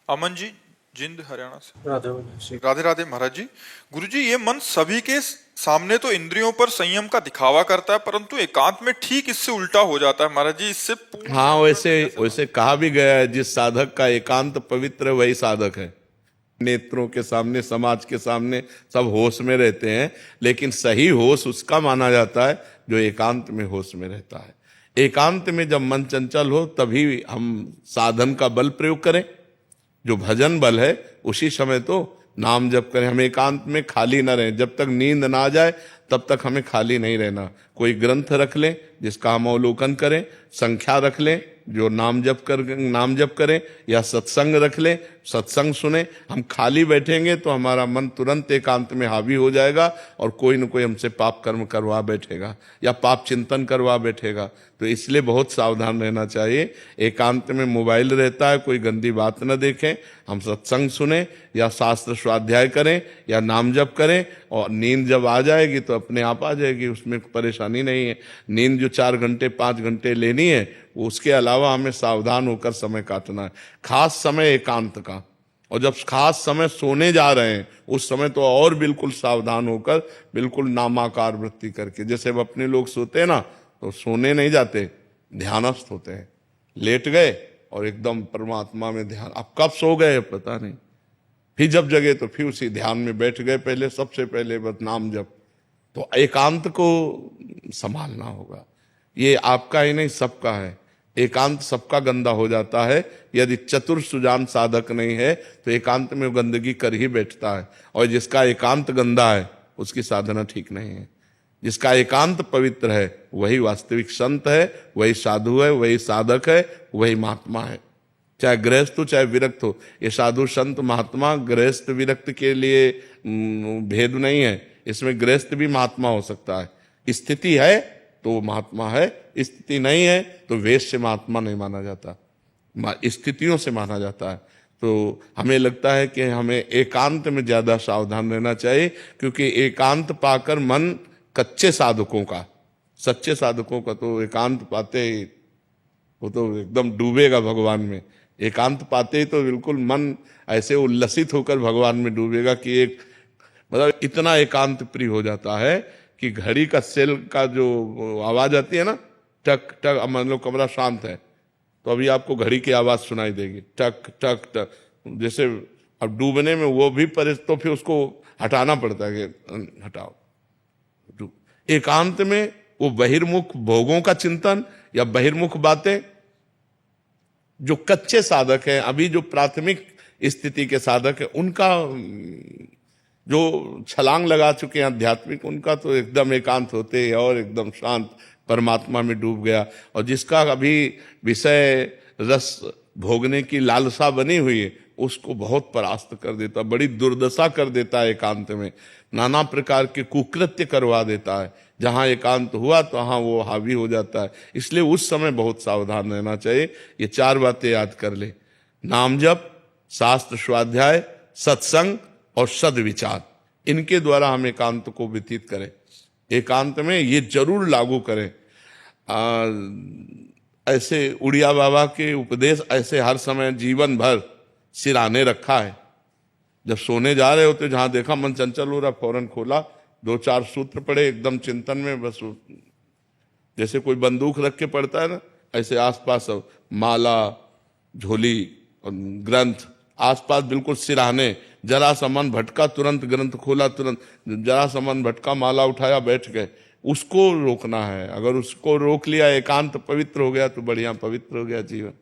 अमन जी, जिंद हरियाणा से। राधे जी। राधे राधे महाराज जी। गुरु जी, ये मन सभी के सामने तो इंद्रियों पर संयम का दिखावा करता है, परंतु एकांत में ठीक इससे उल्टा हो जाता है महाराज जी। इससे पूर्ण हाँ, नियंत्रण वैसे में कैसे वैसे कहा भी गया है, जिस साधक का एकांत पवित्र है वही साधक है। नेत्रों के सामने, समाज के सामने सब होश में रहते हैं, लेकिन सही होश उसका माना जाता है जो एकांत में होश में रहता है। एकांत में जब मन चंचल हो तभी हम साधन का बल प्रयोग करें, जो भजन बल है उसी समय तो नाम जप करें। हम एकांत में खाली न रहें, जब तक नींद ना आ जाए तब तक हमें खाली नहीं रहना। कोई ग्रंथ रख लें जिसका हम अवलोकन करें, संख्या रख लें जो नाम जप करें, या सत्संग रख लें, सत्संग सुने। हम खाली बैठेंगे तो हमारा मन तुरंत एकांत में हावी हो जाएगा और कोई न कोई हमसे पाप कर्म करवा बैठेगा या पाप चिंतन करवा बैठेगा। तो इसलिए बहुत सावधान रहना चाहिए। एकांत में मोबाइल रहता है, कोई गंदी बात न देखें, हम सत्संग सुने या शास्त्र स्वाध्याय करें या नाम जप करें। और नींद जब आ जाएगी तो अपने आप आ जाएगी, उसमें परेशानी नहीं है। नींद जो 4 घंटे 5 घंटे लेनी है, उसके अलावा हमें सावधान होकर समय काटना है। खास समय एकांत का, और जब खास समय सोने जा रहे हैं उस समय तो और बिल्कुल सावधान होकर, बिल्कुल नामाकार वृत्ति करके। जैसे अब अपने लोग सोते हैं ना, तो सोने नहीं जाते, ध्यानस्थ होते हैं। लेट गए और एकदम परमात्मा में ध्यान, अब कब सो गए पता नहीं, फिर जब जगे तो फिर उसी ध्यान में बैठ गए। पहले सबसे पहले बस नाम जप। तो एकांत को संभालना होगा। ये आपका ही नहीं, सबका है। एकांत सबका गंदा हो जाता है। यदि चतुर सुजान साधक नहीं है तो एकांत में गंदगी कर ही बैठता है। और जिसका एकांत गंदा है उसकी साधना ठीक नहीं है। जिसका एकांत पवित्र है वही वास्तविक संत है, वही साधु है, वही साधक है, वही महात्मा है। चाहे गृहस्थ हो चाहे विरक्त हो, ये साधु संत महात्मा गृहस्थ विरक्त के लिए भेद नहीं है। इसमें गृहस्थ भी महात्मा हो सकता है। स्थिति है तो वो महात्मा है, स्थिति नहीं है तो वेश से महात्मा नहीं माना जाता, स्थितियों से माना जाता है। तो हमें लगता है कि हमें एकांत में ज्यादा सावधान रहना चाहिए, क्योंकि एकांत पाकर मन कच्चे साधकों का, सच्चे साधकों का तो एकांत पाते ही वो तो एकदम डूबेगा भगवान में। एकांत पाते ही तो बिल्कुल मन ऐसे उल्लसित होकर भगवान में डूबेगा कि एक मतलब इतना एकांत प्रिय हो जाता है कि घड़ी का सेल का जो आवाज आती है ना, टक टक, मान लो कमरा शांत है तो अभी आपको घड़ी की आवाज सुनाई देगी, टक टक टक। जैसे अब डूबने में वो भी तो फिर उसको हटाना पड़ता है कि हटाओ। एकांत में वो बहिर्मुख भोगों का चिंतन या बहिर्मुख बातें, जो कच्चे साधक हैं, अभी जो प्राथमिक स्थिति के साधक है, उनका जो छलांग लगा चुके हैं आध्यात्मिक, उनका तो एकदम एकांत होते और एकदम शांत परमात्मा में डूब गया। और जिसका अभी विषय रस भोगने की लालसा बनी हुई है उसको बहुत परास्त कर देता, बड़ी दुर्दशा कर देता है। एकांत में नाना प्रकार के कुकृत्य करवा देता है। जहां एकांत हुआ तो वहां वो हावी हो जाता है। इसलिए उस समय बहुत सावधान रहना चाहिए। ये 4 बातें याद कर ले: नाम जप, शास्त्र स्वाध्याय, सत्संग और सद्विचार। इनके द्वारा हम एकांत को व्यतीत करें। एकांत में ये जरूर लागू करें। ऐसे उड़िया बाबा के उपदेश ऐसे हर समय जीवन भर सिराने रखा है। जब सोने जा रहे होते, जहां देखा मन चंचल हो रहा, फौरन खोला, 2-4 सूत्र पढ़े एकदम चिंतन में। बस जैसे कोई बंदूक रख के पढ़ता है ना, ऐसे आसपास माला, झोली और ग्रंथ आसपास बिल्कुल सिराने। जरा सा मन भटका तुरंत ग्रंथ खोला, तुरंत जरा सा मन भटका माला उठाया, बैठ गए। उसको रोकना है। अगर उसको रोक लिया, एकांत पवित्र हो गया तो बढ़िया पवित्र हो गया जीवन।